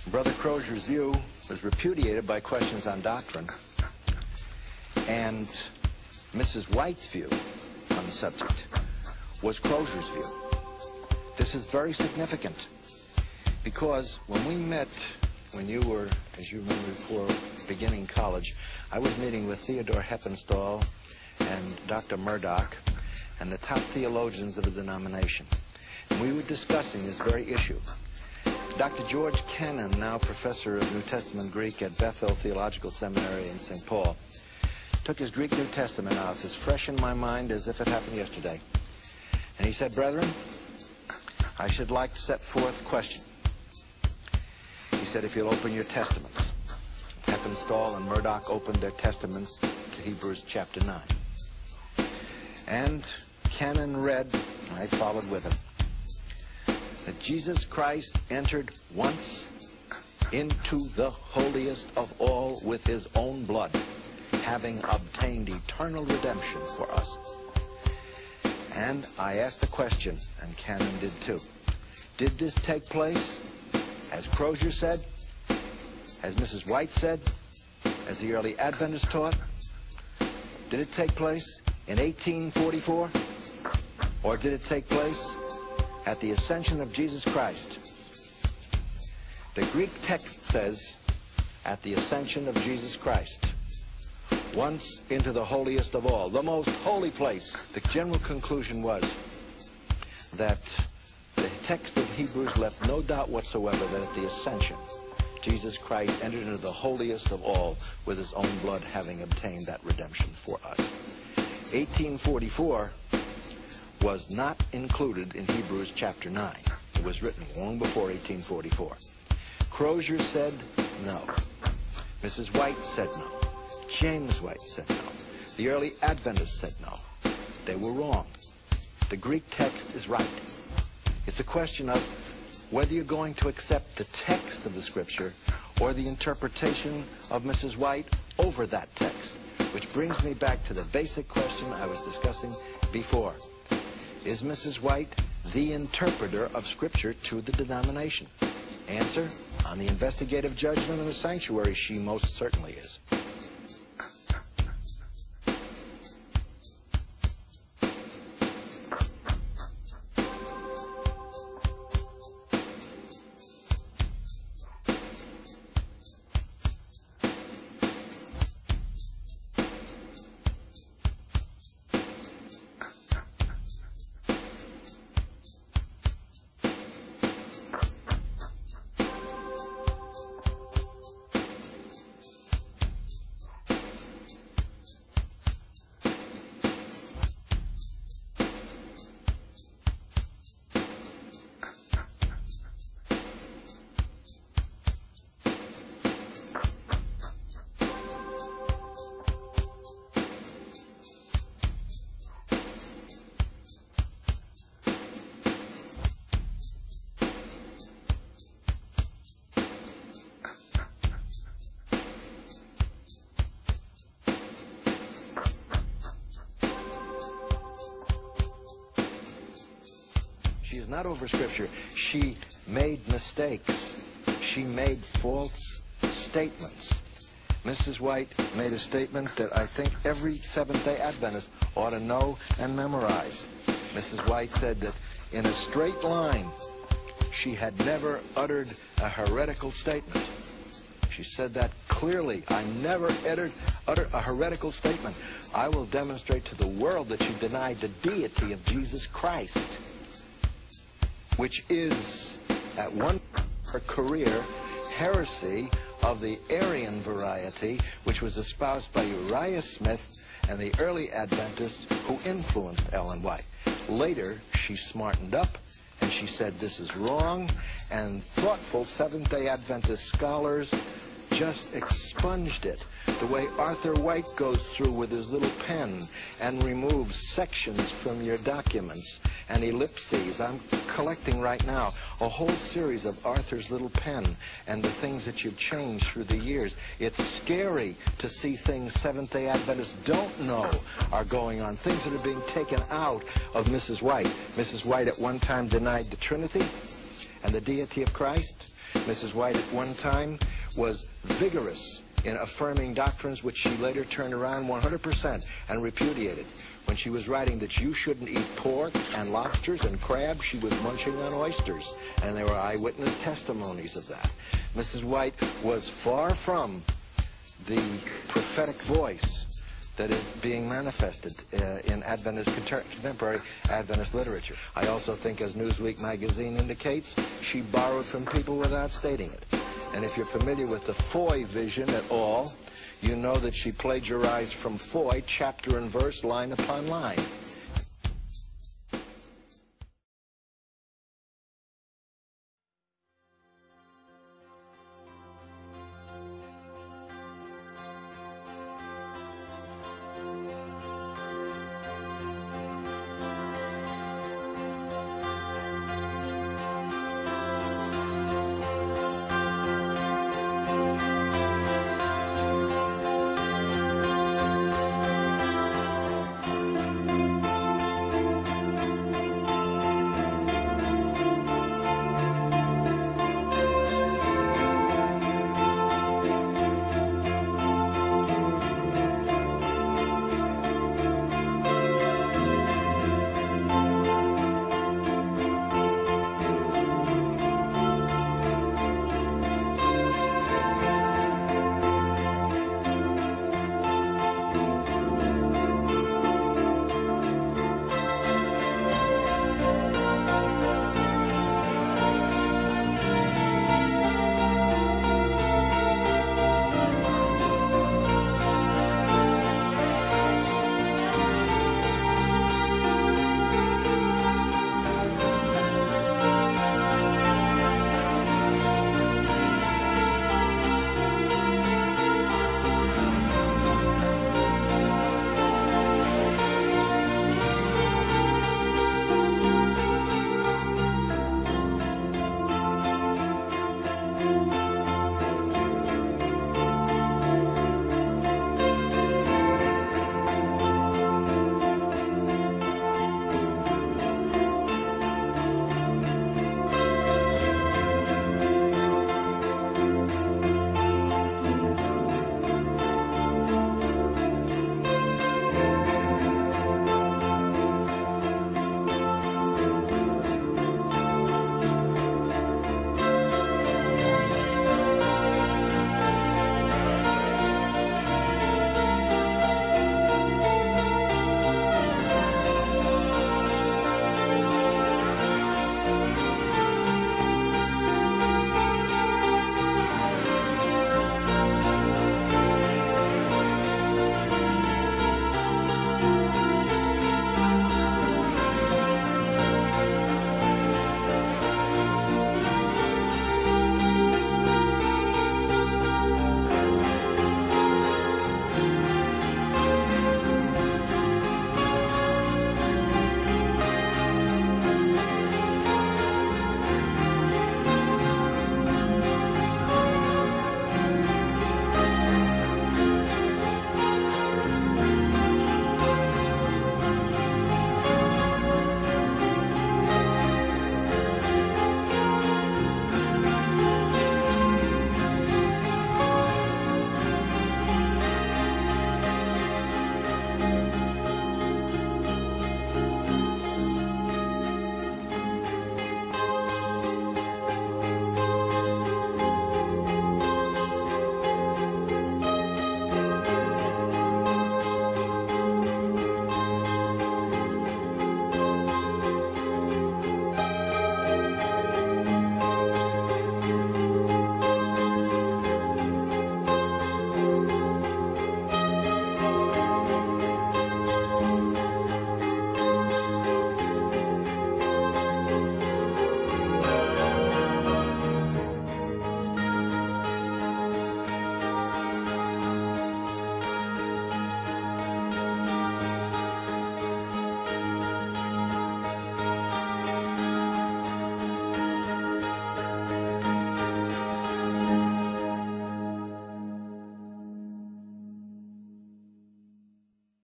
Brother Crozier's view was repudiated by questions on doctrine, and Mrs. White's view on the subject was Crozier's view. This is very significant because when we met, when you were, as you remember, before beginning college, I was meeting with Theodore Heppenstall and Dr. Murdoch and the top theologians of the denomination. And we were discussing this very issue. Dr. George Kennan, now professor of New Testament Greek at Bethel Theological Seminary in St. Paul, took his Greek New Testament out. It's as fresh in my mind as if it happened yesterday. And he said, "Brethren, I should like to set forth a question." He said, if you'll open your testaments. Heppenstall and Murdoch opened their testaments to Hebrews chapter 9. And Kennan read, and I followed with him, that Jesus Christ entered once into the holiest of all with his own blood, having obtained eternal redemption for us. And I asked the question, and Kennan did too. Did this take place, as Crozier said, as Mrs. White said, as the early Adventists taught? Did it take place in 1844? Or did it take place at the ascension of Jesus Christ? The Greek text says, at the ascension of Jesus Christ, once into the holiest of all, the most holy place. The general conclusion was that the text of Hebrews left no doubt whatsoever that at the ascension, Jesus Christ entered into the holiest of all with his own blood, having obtained that redemption for us. 1844 was not included in Hebrews chapter 9. It was written long before 1844. Crozier said no. Mrs. White said no. James White said no. The early Adventists said no. They were wrong. The Greek text is right. It's a question of whether you're going to accept the text of the Scripture or the interpretation of Mrs. White over that text, which brings me back to the basic question I was discussing before. Is Mrs. White the interpreter of Scripture to the denomination? Answer, on the investigative judgment of the sanctuary, she most certainly is. She is not over Scripture. She made mistakes. She made false statements. Mrs. White made a statement that I think every Seventh-day Adventist ought to know and memorize. Mrs. White said that in a straight line, she had never uttered a heretical statement. She said that clearly. I never utter a heretical statement. I will demonstrate to the world that she denied the deity of Jesus Christ, which is, at one her career, heresy of the Arian variety, which was espoused by Uriah Smith and the early Adventists who influenced Ellen White. Later, she smartened up and she said this is wrong, and thoughtful Seventh-day Adventist scholars just expunged it, the way Arthur White goes through with his little pen and removes sections from your documents and ellipses. I'm collecting right now a whole series of Arthur's little pen and the things that you've changed through the years. It's scary to see things Seventh-day Adventists don't know are going on, things that are being taken out of Mrs. White. Mrs. White at one time denied the Trinity, and the deity of Christ. Mrs. White at one time was vigorous in affirming doctrines which she later turned around 100% and repudiated. When she was writing that you shouldn't eat pork and lobsters and crabs, she was munching on oysters, and there were eyewitness testimonies of that. Mrs. White was far from the prophetic voice that is being manifested in contemporary Adventist literature. I also think, as Newsweek magazine indicates, she borrowed from people without stating it. And if you're familiar with the Foy vision at all, you know that she plagiarized from Foy chapter and verse, line upon line.